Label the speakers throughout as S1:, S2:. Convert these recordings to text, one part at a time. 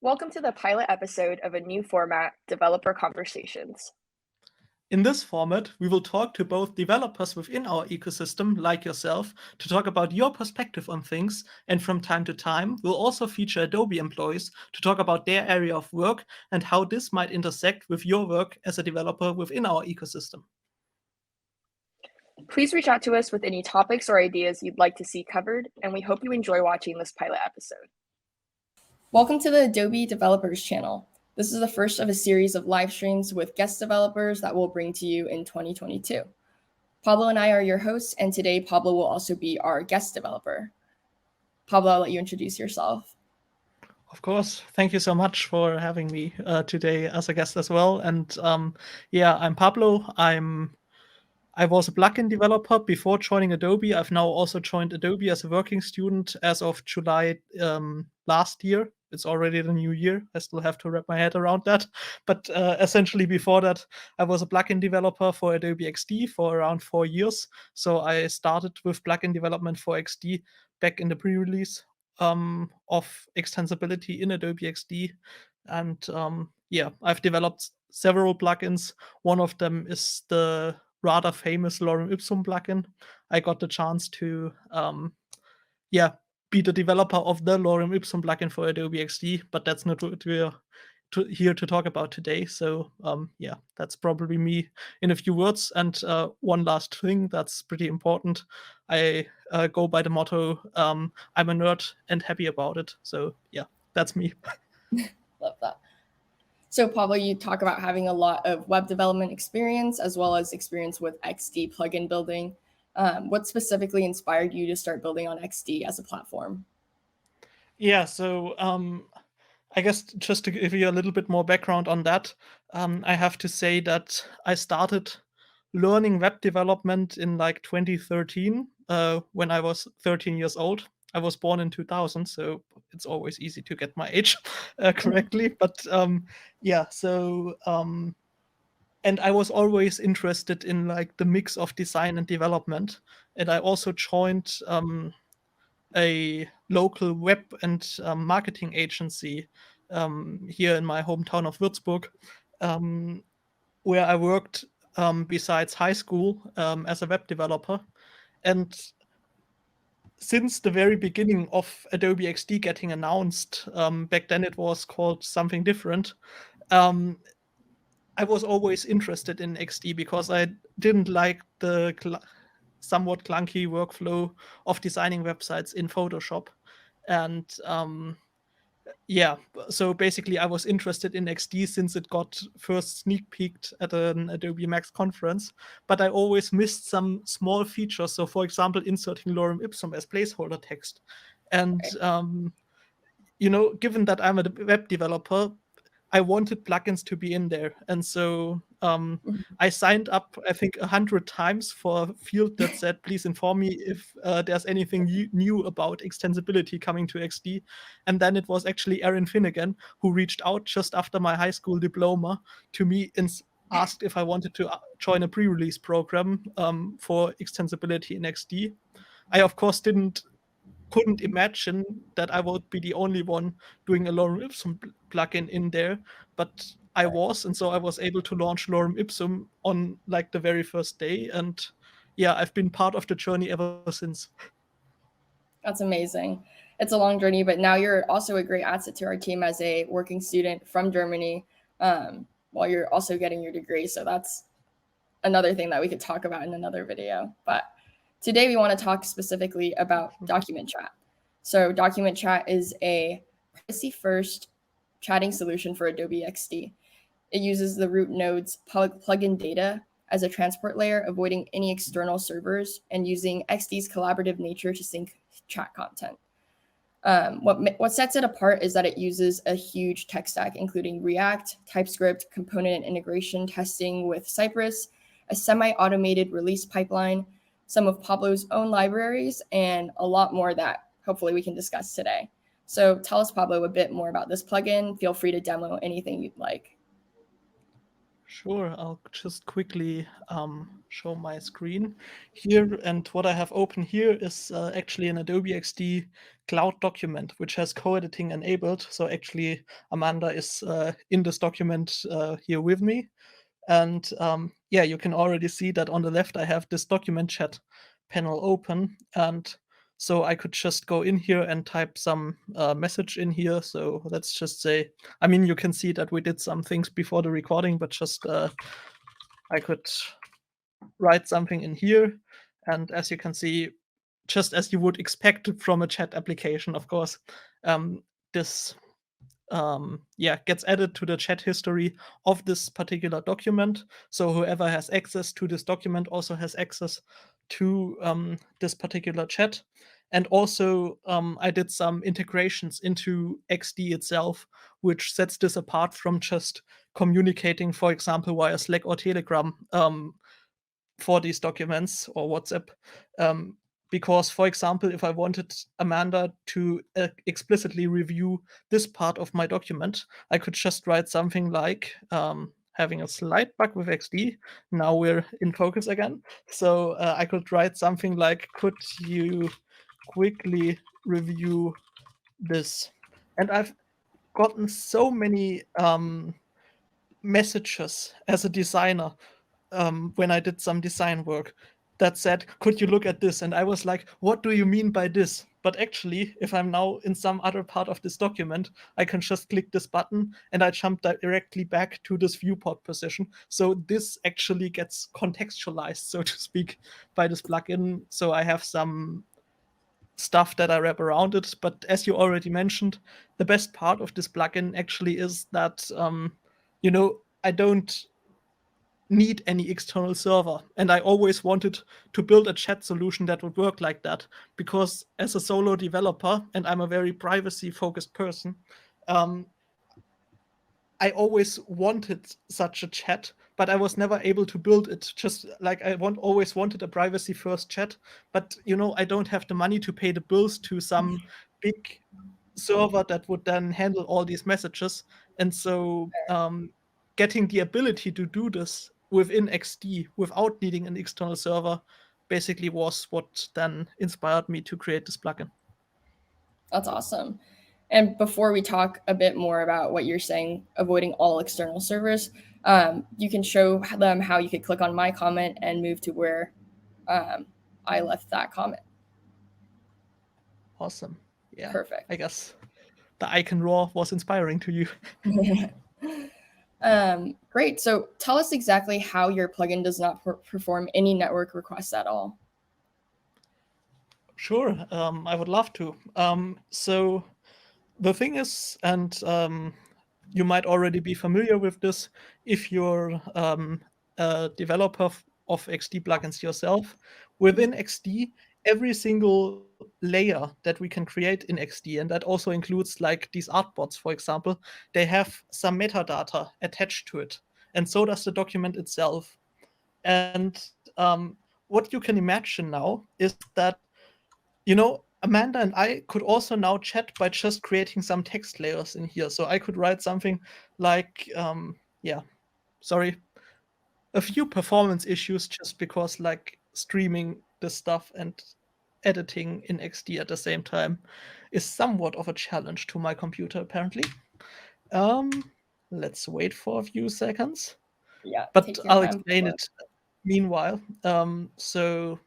S1: Welcome to the pilot episode of a new format, Developer Conversations.
S2: In this format, we will talk to both developers within our ecosystem, like yourself, to talk about your perspective on things, and from time to time, we'll also feature Adobe employees to talk about their area of work and how this might intersect with your work as a developer within our ecosystem.
S1: Please reach out to us with any topics or ideas you'd like to see covered, and we hope you enjoy watching this pilot episode.
S3: Welcome to the Adobe Developers channel. This is the first of a series of live streams with guest developers that we'll bring to you in 2022. Pablo and I are your hosts, and today Pablo will also be our guest developer. Pablo, I'll let you introduce yourself.
S2: Of course. Thank you so much for having me today as a guest as well. And I'm Pablo. I was a plugin developer before joining Adobe. I've now also joined Adobe as a working student as of July last year. It's already the new year. I still have to wrap my head around that. But essentially, before that, I was a plugin developer for Adobe XD for around 4 years. So I started with plugin development for XD back in the pre-release of extensibility in Adobe XD. And I've developed several plugins. One of them is the rather famous Lorem Ipsum plugin. I got the chance to be the developer of the Lorem Ipsum plugin for Adobe XD, but that's not what we're here to talk about today. So that's probably me in a few words. And one last thing that's pretty important. I go by the motto, I'm a nerd and happy about it. So yeah, that's me.
S3: Love that. So Pablo, you talk about having a lot of web development experience as well as experience with XD plugin building. What specifically inspired you to start building on XD as a platform?
S2: Yeah, so I guess just to give you a little bit more background on that, I have to say that I started learning web development in like 2013 when I was 13 years old. I was born in 2000, so it's always easy to get my age correctly. But and I was always interested in like the mix of design and development. And I also joined a local web and marketing agency here in my hometown of Würzburg, where I worked besides high school as a web developer. And since the very beginning of Adobe XD getting announced, back then it was called something different. I was always interested in XD because I didn't like the somewhat clunky workflow of designing websites in Photoshop. And so basically I was interested in XD since it got first sneak peeked at an Adobe Max conference, but I always missed some small features. So for example, inserting Lorem Ipsum as placeholder text. And given that I'm a web developer, I wanted plugins to be in there. And so I signed up, I think, 100 times for a field that said, please inform me if there's anything new about extensibility coming to XD. And then it was actually Erin Finnegan who reached out just after my high school diploma to me and asked if I wanted to join a pre-release program for extensibility in XD. I, of course, couldn't imagine that I would be the only one doing a Lorem Ipsum plugin in there, but I was, and so I was able to launch Lorem Ipsum on like the very first day, and I've been part of the journey ever since.
S3: That's amazing. It's a long journey, but now you're also a great asset to our team as a working student from Germany, while you're also getting your degree. So that's another thing that we could talk about in another video. But today we want to talk specifically about document chat. So document chat is a privacy-first chatting solution for Adobe XD. It uses the root node's plugin data as a transport layer, avoiding any external servers and using XD's collaborative nature to sync chat content. What sets it apart is that it uses a huge tech stack, including React, TypeScript, component and integration testing with Cypress, a semi-automated release pipeline, some of Pablo's own libraries, and a lot more that hopefully we can discuss today. So tell us, Pablo, a bit more about this plugin. Feel free to demo anything you'd like.
S2: Sure, I'll just quickly show my screen here. And what I have open here is actually an Adobe XD Cloud document, which has co-editing enabled. So actually, Amanda is in this document here with me. And yeah, you can already see that on the left, I have this document chat panel open. And so I could just go in here and type some message in here. So let's just say, I mean, you can see that we did some things before the recording, but just I could write something in here. And as you can see, just as you would expect from a chat application, of course, this yeah, gets added to the chat history of this particular document. So whoever has access to this document also has access to this particular chat. And also, I did some integrations into XD itself, which sets this apart from just communicating, for example, via Slack or Telegram for these documents or WhatsApp. Because, for example, if I wanted Amanda to explicitly review this part of my document, I could just write something like having a slight bug with XD. Now we're in focus again. So I could write something like, could you quickly review this? And I've gotten so many messages as a designer when I did some design work that said, could you look at this? And I was like, what do you mean by this? But actually, if I'm now in some other part of this document, I can just click this button and I jump directly back to this viewport position. So this actually gets contextualized, so to speak, by this plugin. So I have some stuff that I wrap around it. But as you already mentioned, the best part of this plugin actually is that, you know, I don't need any external server. And I always wanted to build a chat solution that would work like that, because as a solo developer, and I'm a very privacy focused person, I always wanted such a chat, but I was never able to build it. Just like always wanted a privacy first chat, but you know, I don't have the money to pay the bills to some big server that would then handle all these messages. And so getting the ability to do this within XD without needing an external server basically was what then inspired me to create this plugin.
S3: That's awesome. And before we talk a bit more about what you're saying, avoiding all external servers, you can show them how you could click on my comment and move to where I left that comment.
S2: Awesome. Yeah.
S3: Perfect.
S2: I guess the icon raw was inspiring to you.
S3: Great. So tell us exactly how your plugin does not perform any network requests at all.
S2: Sure, I would love to. So the thing is, and you might already be familiar with this if you're a developer of XD plugins yourself. Within XD, every single layer that we can create in XD, and that also includes like these artboards, for example, they have some metadata attached to it. And so does the document itself. And what you can imagine now is that, you know, Amanda and I could also now chat by just creating some text layers in here. So I could write something like, yeah, sorry, a few performance issues just because like streaming this stuff and editing in XD at the same time is somewhat of a challenge to my computer, apparently. Let's wait for a few seconds.
S3: Yeah,
S2: But I'll explain it meanwhile. So,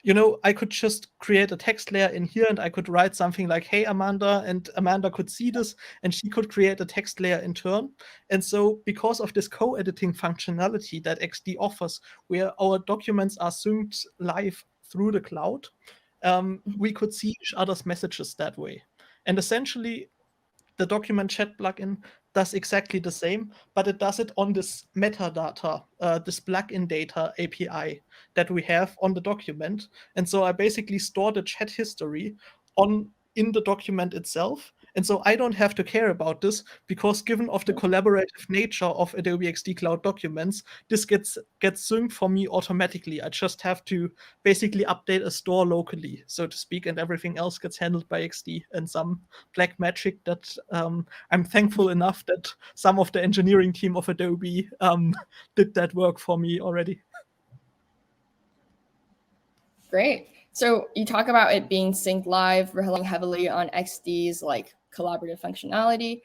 S2: you know, I could just create a text layer in here and I could write something like, hey, Amanda, and Amanda could see this and she could create a text layer in turn. And so because of this co-editing functionality that XD offers, where our documents are synced live through the cloud, we could see each other's messages that way. And essentially, the document chat plugin does exactly the same, but it does it on this metadata, this plugin data API that we have on the document. And so I basically store the chat history in the document itself. And so I don't have to care about this because given of the collaborative nature of Adobe XD Cloud documents, this gets synced for me automatically. I just have to basically update a store locally, so to speak, and everything else gets handled by XD and some black magic that I'm thankful enough that some of the engineering team of Adobe did that work for me already.
S3: Great. So you talk about it being synced live, relying heavily on XD's like collaborative functionality.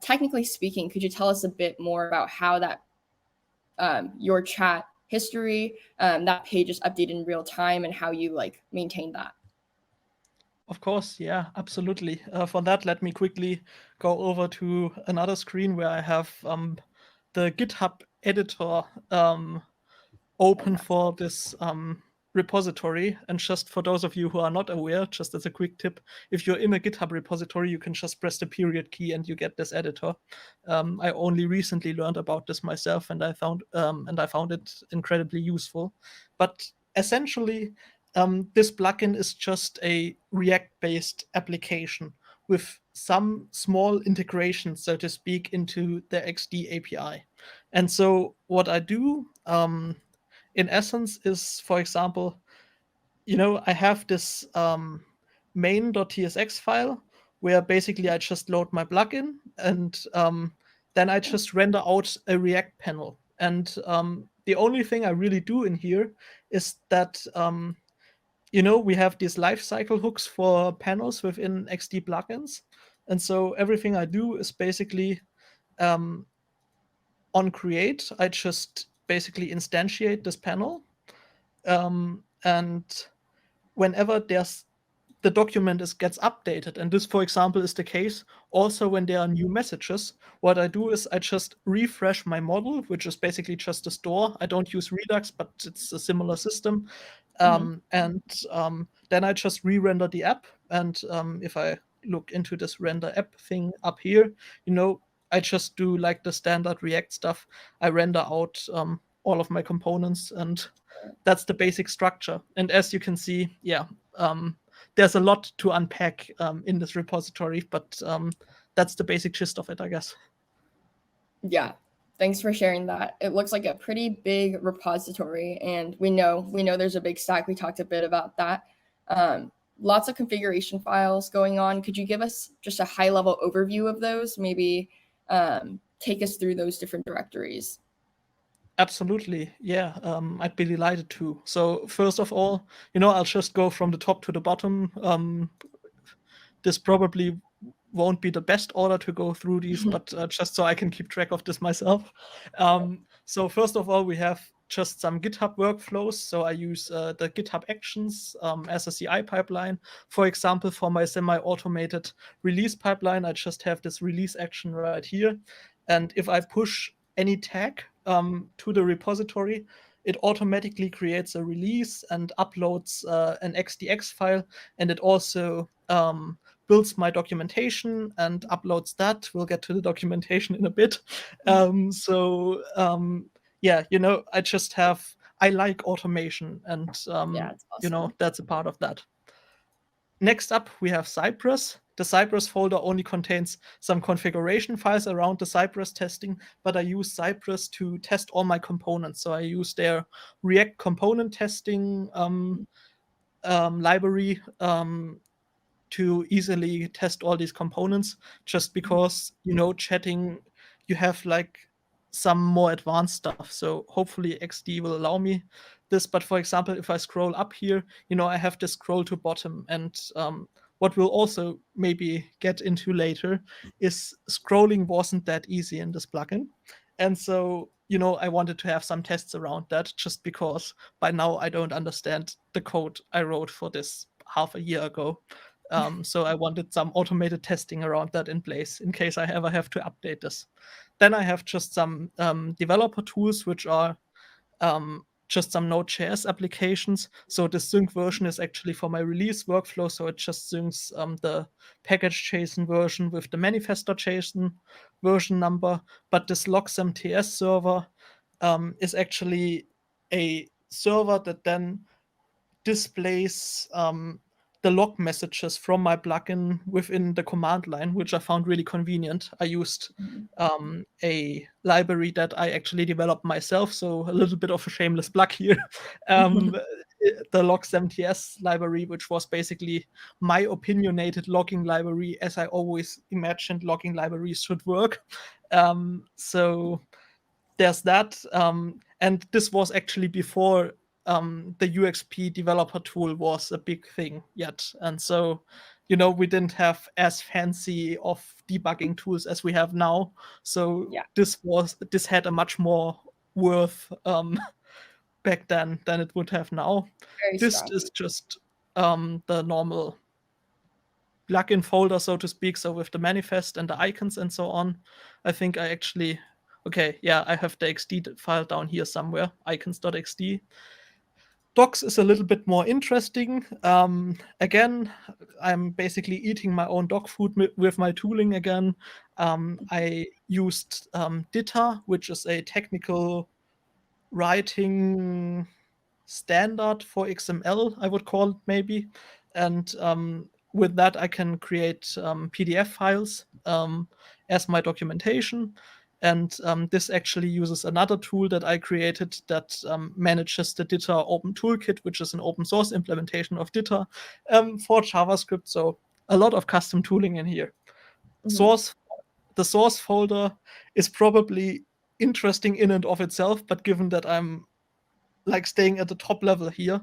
S3: Technically speaking, could you tell us a bit more about how that your chat history, that page is updated in real time, and how you like maintain that?
S2: Of course, yeah, absolutely. For that, let me quickly go over to another screen where I have the GitHub editor open for this repository. And just for those of you who are not aware, just as a quick tip, if you're in a GitHub repository, you can just press the period key and you get this editor. I only recently learned about this myself, and I found it incredibly useful. But essentially, this plugin is just a React-based application with some small integration, so to speak, into the XD API. And so what I do, in essence, is, for example, I have this main.tsx file where basically I just load my plugin, and then I just render out a React panel. And the only thing I really do in here is that we have these lifecycle hooks for panels within XD plugins. And so everything I do is basically on create, I just basically instantiate this panel. And whenever the document gets updated, and this, for example, is the case also when there are new messages, what I do is I just refresh my model, which is basically just a store. I don't use Redux, but it's a similar system. And then I just re-render the app. And if I look into this render app thing up here, I just do like the standard React stuff. I render out all of my components, and that's the basic structure. And as you can see, there's a lot to unpack in this repository, but that's the basic gist of it, I guess.
S3: Yeah, thanks for sharing that. It looks like a pretty big repository, and we know there's a big stack. We talked a bit about that. Lots of configuration files going on. Could you give us just a high-level overview of those? Maybe take us through those different directories.
S2: Absolutely. Yeah, I'd be delighted to. So first of all, I'll just go from the top to the bottom. This probably won't be the best order to go through these, but just so I can keep track of this myself. So first of all, we have just some GitHub workflows. So I use the GitHub Actions as a CI pipeline. For example, for my semi-automated release pipeline, I just have this release action right here. And if I push any tag to the repository, it automatically creates a release and uploads an XDX file. And it also builds my documentation and uploads that. We'll get to the documentation in a bit. I like automation, and
S3: it's awesome.
S2: that's a part of that. Next up, we have Cypress. The Cypress folder only contains some configuration files around the Cypress testing, but I use Cypress to test all my components. So I use their React component testing library to easily test all these components, just because, chatting, you have like some more advanced stuff. So hopefully XD will allow me this. But for example, if I scroll up here, I have to scroll to bottom. And what we'll also maybe get into later is scrolling wasn't that easy in this plugin. And so, I wanted to have some tests around that, just because by now I don't understand the code I wrote for this half a year ago. So I wanted some automated testing around that in place in case I ever have to update this. Then I have just some developer tools, which are just some Node.js applications. So the sync version is actually for my release workflow. So it just syncs the package.json version with the manifest.json version number. But this logsmts server is actually a server that then displays the log messages from my plugin within the command line, which I found really convenient. I used a library that I actually developed myself, so a little bit of a shameless plug here. The logsmts library, which was basically my opinionated logging library, as I always imagined logging libraries should work. So there's that. And this was actually before the UXP developer tool was a big thing yet. And so, we didn't have as fancy of debugging tools as we have now. So
S3: Yeah.
S2: this had a much more worth back then than it would have now.
S3: Very
S2: This
S3: strong.
S2: is just the normal plugin folder, so to speak. So with the manifest and the icons and so on. I think I actually, okay, yeah, I have the XD file down here somewhere, icons.xd. Docs is a little bit more interesting. Again, I'm basically eating my own dog food with my tooling again. I used Ditta, which is a technical writing standard for XML, I would call it maybe. And with that, I can create PDF files as my documentation. And this actually uses another tool that I created that manages the Ditta Open Toolkit, which is an open source implementation of Ditta for JavaScript. So a lot of custom tooling in here. The source folder is probably interesting in and of itself, but given that I'm like staying at the top level here,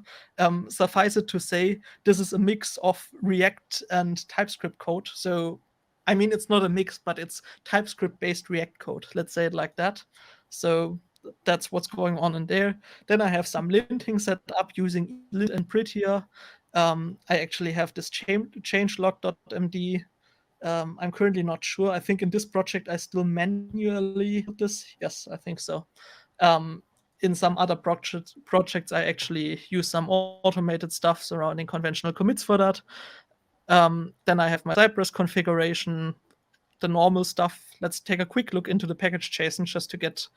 S2: suffice it to say, this is a mix of React and TypeScript code. So, I mean, it's not a mix, but it's TypeScript-based React code. Let's say it like that. So that's what's going on in there. Then I have some linting set up using lint and prettier. I actually have this changelog.md. I'm currently not sure. I think in this project I still manually do this. Yes, I think so. In some other projects, I actually use some automated stuff surrounding conventional commits for that. Then I have my Cypress configuration, the normal stuff. Let's take a quick look into the package JSON just to get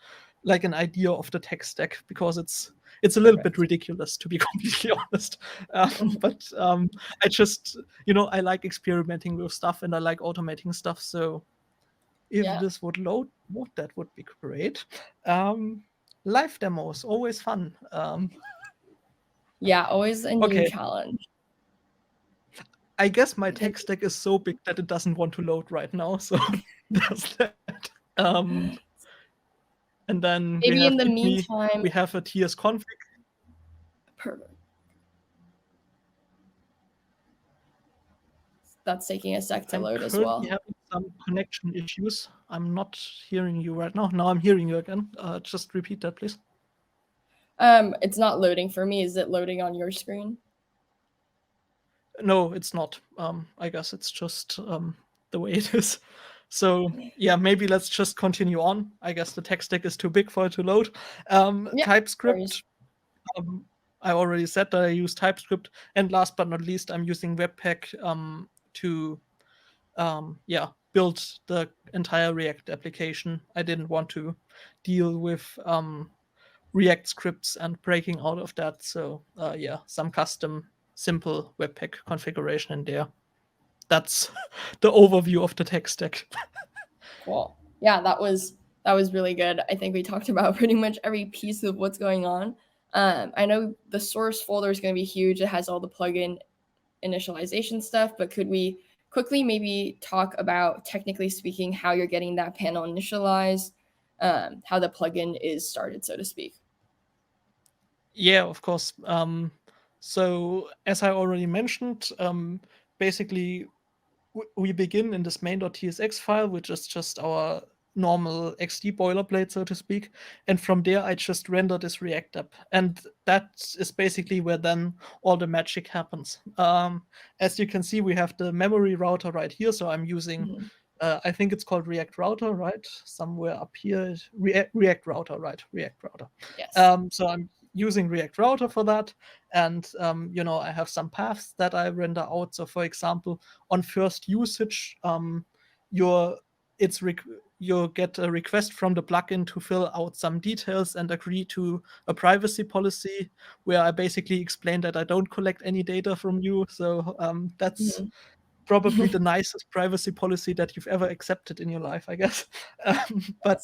S2: like an idea of the tech stack, because it's a little bit ridiculous, to be completely honest. But I just, I like experimenting with stuff and I like automating stuff. So if this would load, that would be great. Live demos, always fun.
S3: Yeah, always a new challenge.
S2: I guess my tech stack is so big that it doesn't want to load right now, so there's that. And then
S3: maybe in the meantime,
S2: we have a TS config.
S3: Perfect. That's taking a sec to load as well.
S2: I'm having some connection issues. I'm not hearing you right now. Now I'm hearing you again. Just repeat that, please.
S3: It's not loading for me. Is it loading on your screen?
S2: No, it's not. I guess it's just the way it is. So yeah, maybe let's just continue on. I guess the tech stack is too big for it to load. TypeScript. I already said that I use TypeScript, and last but not least, I'm using Webpack to build the entire React application. I didn't want to deal with React scripts and breaking out of that. So some custom simple Webpack configuration in there. That's the overview of the tech stack.
S3: Cool. Yeah, that was really good. I think we talked about pretty much every piece of what's going on. I know the source folder is going to be huge. It has all the plugin initialization stuff, but could we quickly maybe talk about, technically speaking, how you're getting that panel initialized, how the plugin is started, so to speak?
S2: Yeah, of course. So as I already mentioned, basically we begin in this main.tsx file, which is just our normal XD boilerplate, so to speak. And from there, I just render this React app. And that is basically where then all the magic happens. As you can see, we have the memory router right here. So I'm using, I think it's called React Router, right? Somewhere up here. React Router, right? React Router.
S3: Yes.
S2: So I'm using React Router for that. And, I have some paths that I render out. So for example, on first usage, you get a request from the plugin to fill out some details and agree to a privacy policy where I basically explain that I don't collect any data from you. So that's probably the nicest privacy policy that you've ever accepted in your life, I guess. But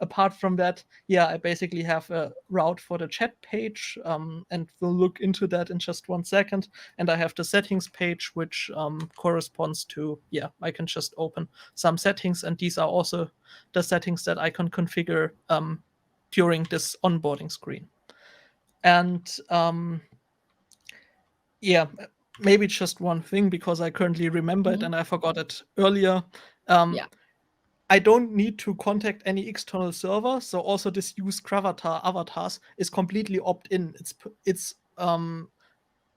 S2: apart from that, I basically have a route for the chat page, and we'll look into that in just 1 second. And I have the settings page, which corresponds to, I can just open some settings, and these are also the settings that I can configure during this onboarding screen. And yeah, maybe just one thing, because I currently remember it and I forgot it earlier.
S3: Yeah.
S2: I don't need to contact any external server, so also this use Gravatar avatars is completely opt-in.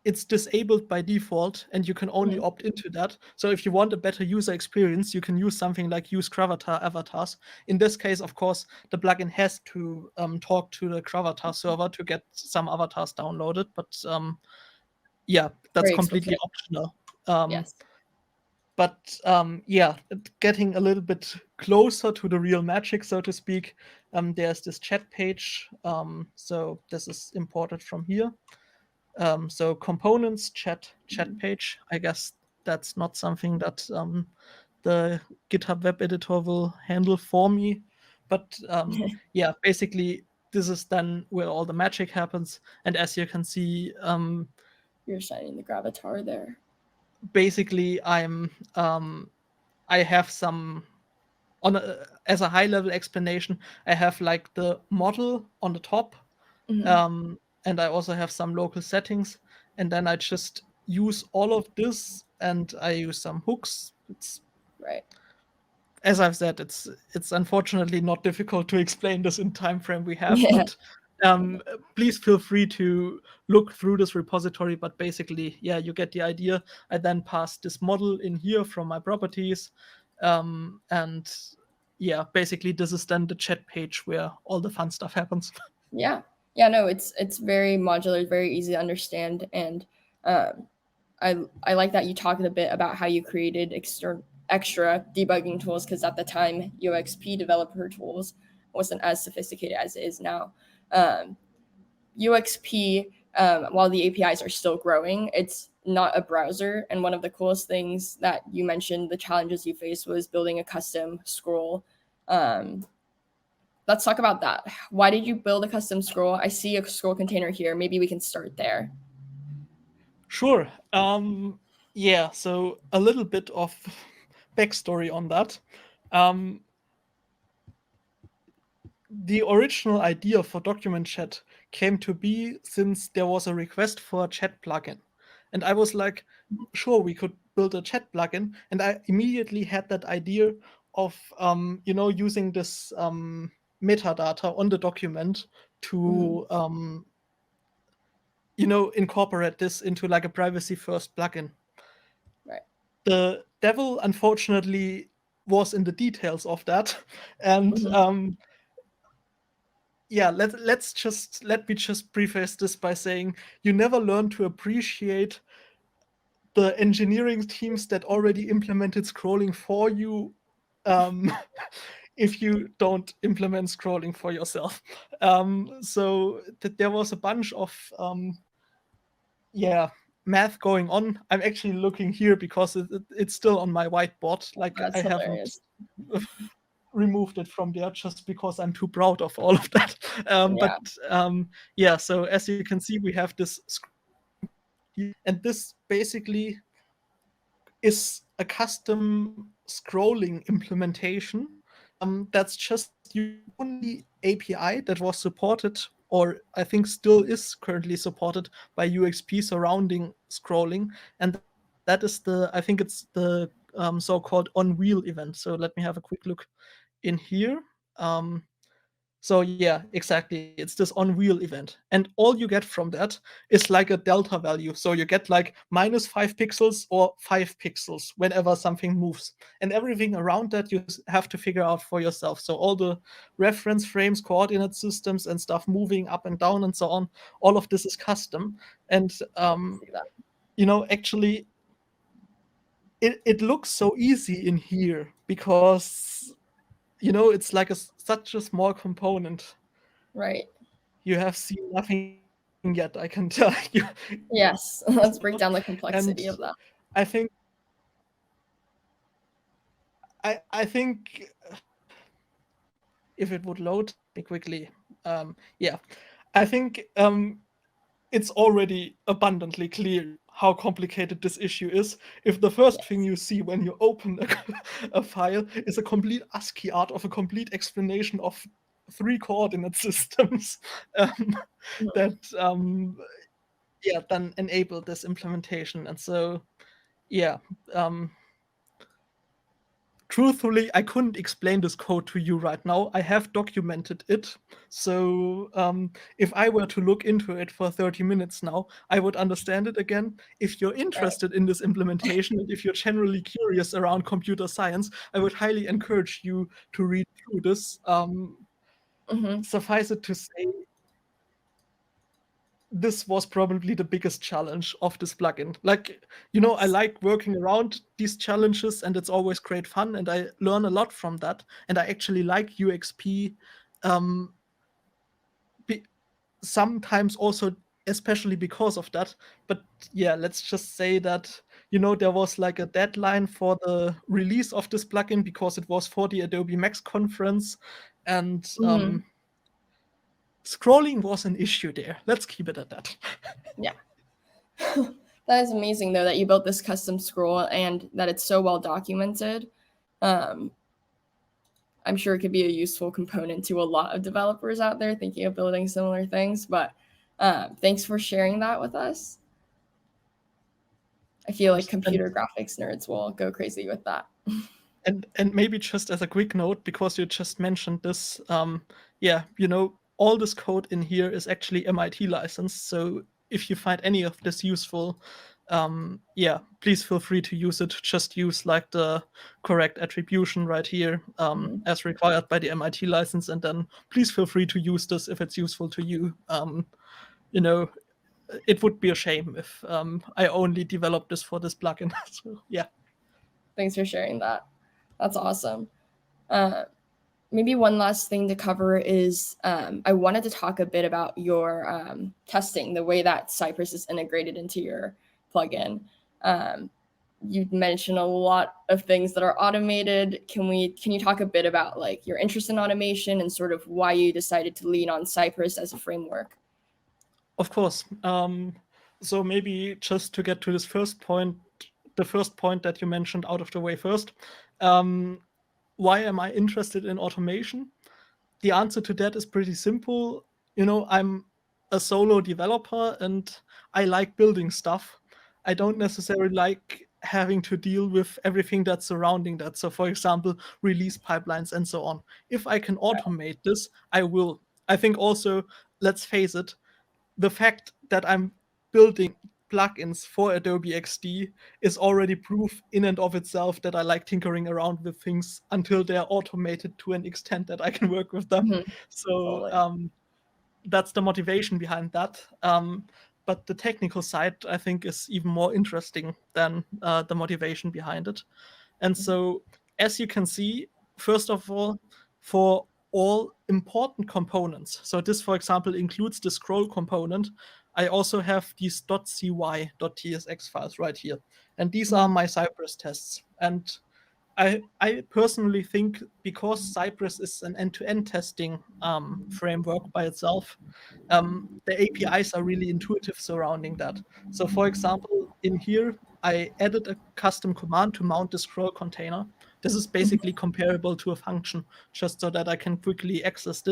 S2: It's disabled by default, and you can only opt into that. So if you want a better user experience, you can use something like use Gravatar avatars. In this case, of course, the plugin has to talk to the Gravatar server to get some avatars downloaded, but yeah, that's
S3: Very
S2: completely
S3: explicit.
S2: optional.
S3: Yes.
S2: But yeah, getting a little bit closer to the real magic, so to speak, there's this chat page. So this is imported from here. So components, chat page. I guess that's not something that the GitHub web editor will handle for me. But yeah, basically, this is then where all the magic happens. And as you can see,
S3: You're shining the Gravatar there.
S2: basically, I have some as a high level explanation. I have like the model on the top, and I also have some local settings, and then I just use all of this, and I use some hooks. It's,
S3: Right.
S2: as I've said, it's unfortunately not difficult to explain this in time frame we have,
S3: Yeah.
S2: but please feel free to look through this repository. But basically, yeah, you get the idea. I then pass this model in here from my properties, and yeah, basically this is then the chat page where all the fun stuff happens.
S3: Yeah. Yeah, no, it's very modular, very easy to understand, and I like that you talked a bit about how you created extra debugging tools, because at the time UXP developer tools wasn't as sophisticated as it is now. UXP, while the APIs are still growing, it's not a browser. And one of the coolest things that you mentioned, the challenges you faced, was building a custom scroll. Let's talk about that. Why did you build a custom scroll? I see a scroll container here. Maybe we can start there.
S2: Sure. Yeah, so a little bit of backstory on that. The original idea for document chat came to be since there was a request for a chat plugin. And I was like, sure, we could build a chat plugin. And I immediately had that idea of, using this metadata on the document to, incorporate this into like a privacy first plugin.
S3: Right.
S2: The devil, unfortunately, was in the details of that. And yeah, let me just preface this by saying you never learn to appreciate the engineering teams that already implemented scrolling for you if you don't implement scrolling for yourself. So there was a bunch of math going on. I'm actually looking here because it's still on my whiteboard. Like
S3: That's
S2: I
S3: hilarious.
S2: haven't removed it from there just because I'm too proud of all of that. So as you can see, we have this and this basically is a custom scrolling implementation. That's just the only API that was supported, or I think still is currently supported by UXP surrounding scrolling, and that is I think it's the so-called on-wheel event. So let me have a quick look in here. So yeah, exactly. It's this on-wheel event. And all you get from that is like a delta value. So you get like -5 pixels or 5 pixels whenever something moves. And everything around that you have to figure out for yourself. So all the reference frames, coordinate systems, and stuff moving up and down and so on, all of this is custom. And actually it looks so easy in here because it's like such a small component.
S3: Right.
S2: You have seen nothing yet, I can tell you.
S3: Yes. Let's break down the complexity of that.
S2: I think if it would load quickly, I think it's already abundantly clear how complicated this issue is. If the first thing you see when you open a file is a complete ASCII art of a complete explanation of 3 coordinate systems that then enabled this implementation. And so truthfully, I couldn't explain this code to you right now. I have documented it. So if I were to look into it for 30 minutes now, I would understand it again. If you're interested in this implementation and if you're generally curious around computer science, I would highly encourage you to read through this. Suffice it to say, this was probably the biggest challenge of this plugin. Like, I like working around these challenges, and it's always great fun, and I learn a lot from that. And I actually like UXP sometimes also, especially because of that. But yeah, let's just say that, there was like a deadline for the release of this plugin because it was for the Adobe Max conference, and scrolling was an issue there. Let's keep it at that.
S3: Yeah. That is amazing, though, that you built this custom scroll and that it's so well documented. I'm sure it could be a useful component to a lot of developers out there thinking of building similar things. But thanks for sharing that with us. I feel like computer graphics nerds will go crazy with that.
S2: And maybe just as a quick note, because you just mentioned this, all this code in here is actually MIT licensed. So if you find any of this useful, please feel free to use it. Just use like the correct attribution right here, as required by the MIT license, and then please feel free to use this if it's useful to you. It would be a shame if I only developed this for this plugin. So yeah.
S3: Thanks for sharing that. That's awesome. Maybe one last thing to cover is I wanted to talk a bit about your testing, the way that Cypress is integrated into your plugin. You mentioned a lot of things that are automated. Can you talk a bit about like your interest in automation and sort of why you decided to lean on Cypress as a framework?
S2: Of course. So maybe just to get to this first point, the first point that you mentioned out of the way first. Why am I interested in automation? The answer to that is pretty simple. I'm a solo developer and I like building stuff. I don't necessarily like having to deal with everything that's surrounding that. So, for example, release pipelines and so on. If I can automate this, I will. I think also, let's face it, the fact that I'm building plugins for Adobe XD is already proof in and of itself that I like tinkering around with things until they're automated to an extent that I can work with them. So
S3: Totally.
S2: That's the motivation behind that. But the technical side, I think, is even more interesting than the motivation behind it. And so, as you can see, first of all, for all important components, so this, for example, includes the scroll component, I also have these .cy.tsx files right here. And these are my Cypress tests. And I personally think because Cypress is an end-to-end testing framework by itself, the APIs are really intuitive surrounding that. So for example, in here, I added a custom command to mount the scroll container. This is basically comparable to a function, just so that I can quickly access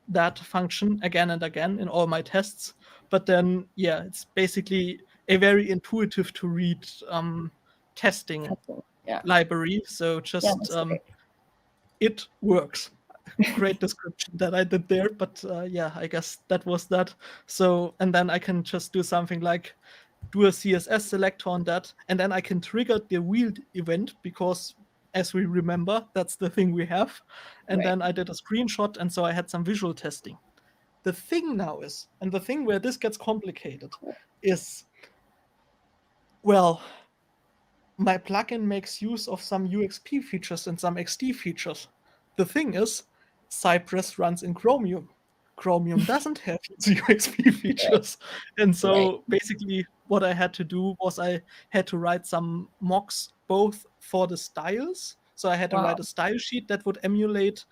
S2: that function again and again in all my tests. But then, it's basically a very intuitive to read testing library. So just it works. Great description that I did there, but I guess that was that. So, and then I can just do something like do a CSS selector on that, and then I can trigger the wheeled event because, as we remember, that's the thing we have. And then I did a screenshot, and so I had some visual testing. The thing now is, and the thing where this gets complicated is, well, my plugin makes use of some UXP features and some XD features. The thing is, Cypress runs in Chromium. Chromium doesn't have these UXP features. And so basically what I had to do was I had to write some mocks both for the styles. So I had to write a style sheet that would emulate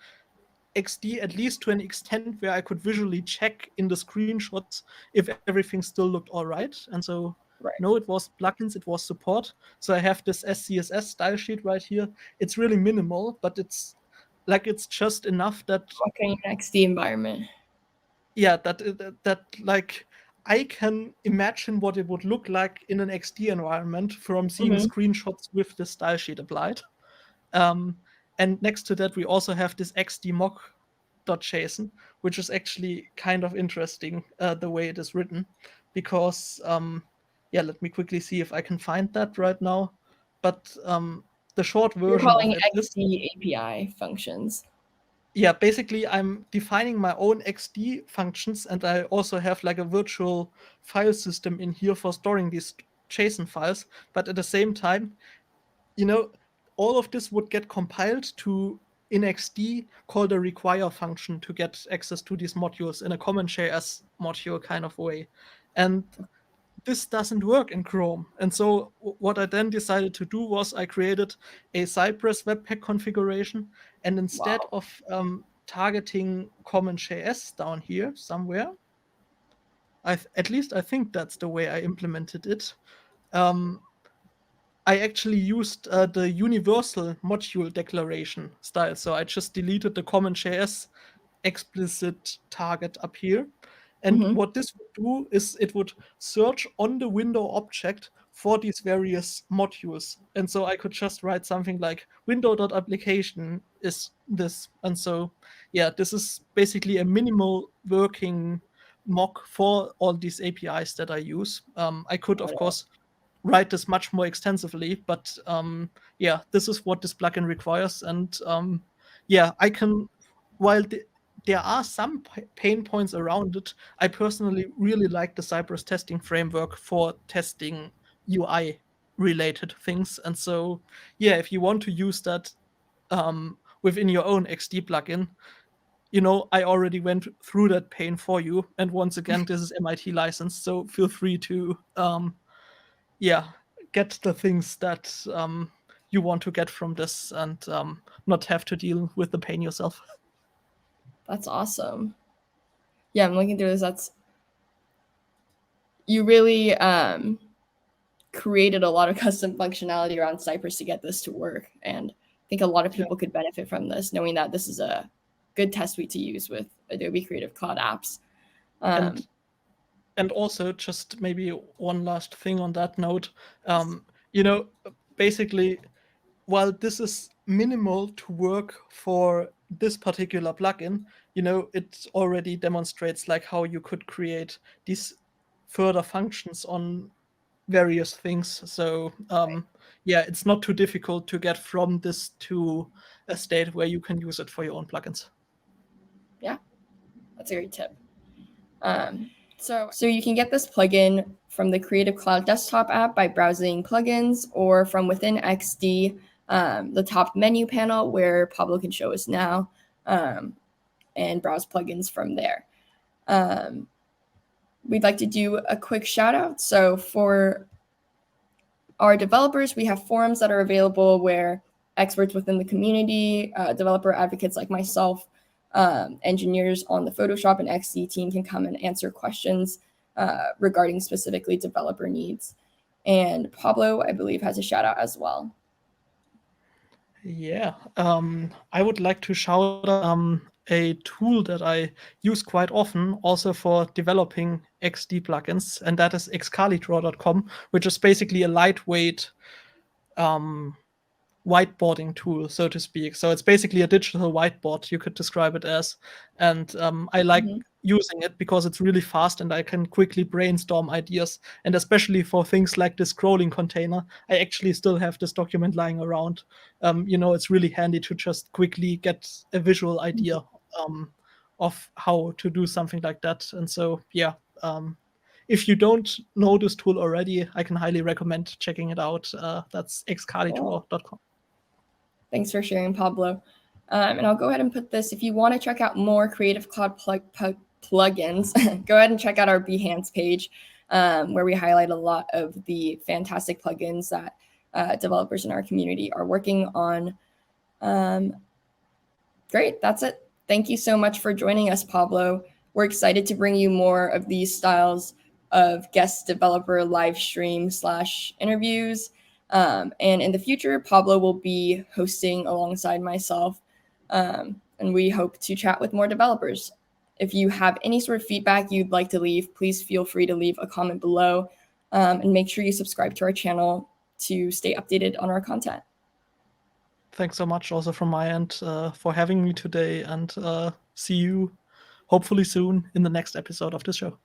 S2: XD at least to an extent where I could visually check in the screenshots if everything still looked all right. And so no, it was plugins, it was support. So I have this SCSS style sheet right here. It's really minimal, but it's like it's just enough that
S3: Okay, XD environment.
S2: yeah, that like I can imagine what it would look like in an XD environment from seeing screenshots with the style sheet applied. And next to that, we also have this XD mock.json, which is actually kind of interesting the way it is written, because yeah, let me quickly see if I can find that right now. But the short
S3: You're
S2: version of
S3: calling
S2: it is,
S3: XD API functions.
S2: yeah, basically I'm defining my own XD functions, and I also have like a virtual file system in here for storing these JSON files. But at the same time, you know, all of this would get compiled to in XD called a require function to get access to these modules in a common JS module kind of way. And this doesn't work in Chrome. And so what I then decided to do was I created a Cypress Webpack configuration, and instead
S3: Wow.
S2: of targeting common JS down here somewhere, at least I think that's the way I implemented it. I actually used the universal module declaration style. So I just deleted the common JS explicit target up here. And what this would do is it would search on the window object for these various modules. And so I could just write something like window.application is this. And so, yeah, this is basically a minimal working mock for all these APIs that I use. I could, of course, write this much more extensively, but yeah, this is what this plugin requires. And yeah, I can, while there are some pain points around it, I personally really like the Cypress testing framework for testing UI related things. And so, yeah, if you want to use that within your own XD plugin, I already went through that pain for you. And once again, this is MIT licensed, so feel free to yeah, get the things that you want to get from this, and not have to deal with the pain yourself.
S3: That's awesome. Yeah, I'm looking through this. You really created a lot of custom functionality around Cypress to get this to work. And I think a lot of people could benefit from this, knowing that this is a good test suite to use with Adobe Creative Cloud apps.
S2: And also, just maybe one last thing on that note, basically, while this is minimal to work for this particular plugin, it already demonstrates like how you could create these further functions on various things. So yeah, it's not too difficult to get from this to a state where you can use it for your own plugins.
S3: Yeah, that's a great tip. So you can get this plugin from the Creative Cloud desktop app by browsing plugins, or from within XD, the top menu panel where Pablo can show us now, and browse plugins from there. We'd like to do a quick shout out. So for our developers, we have forums that are available where experts within the community, developer advocates like myself, engineers on the Photoshop and XD team can come and answer questions regarding specifically developer needs. And Pablo, I believe, has a shout out as well.
S2: Yeah, I would like to shout out a tool that I use quite often also for developing XD plugins, and that is excalidraw.com, which is basically a lightweight whiteboarding tool, so to speak. So it's basically a digital whiteboard, you could describe it as. And I like using it because it's really fast and I can quickly brainstorm ideas. And especially for things like this scrolling container, I actually still have this document lying around. It's really handy to just quickly get a visual idea of how to do something like that. And so, yeah, if you don't know this tool already, I can highly recommend checking it out. That's excalidraw.com.
S3: Thanks for sharing, Pablo. And I'll go ahead and put this. If you want to check out more Creative Cloud plugins, go ahead and check out our Behance page, where we highlight a lot of the fantastic plugins that developers in our community are working on. Great, that's it. Thank you so much for joining us, Pablo. We're excited to bring you more of these styles of guest developer live stream / interviews. And in the future, Pablo will be hosting alongside myself And we hope to chat with more developers. If you have any sort of feedback you'd like to leave, please feel free to leave a comment below, and make sure you subscribe to our channel to stay updated on our content.
S2: Thanks so much also from my end for having me today, and see you hopefully soon in the next episode of the show.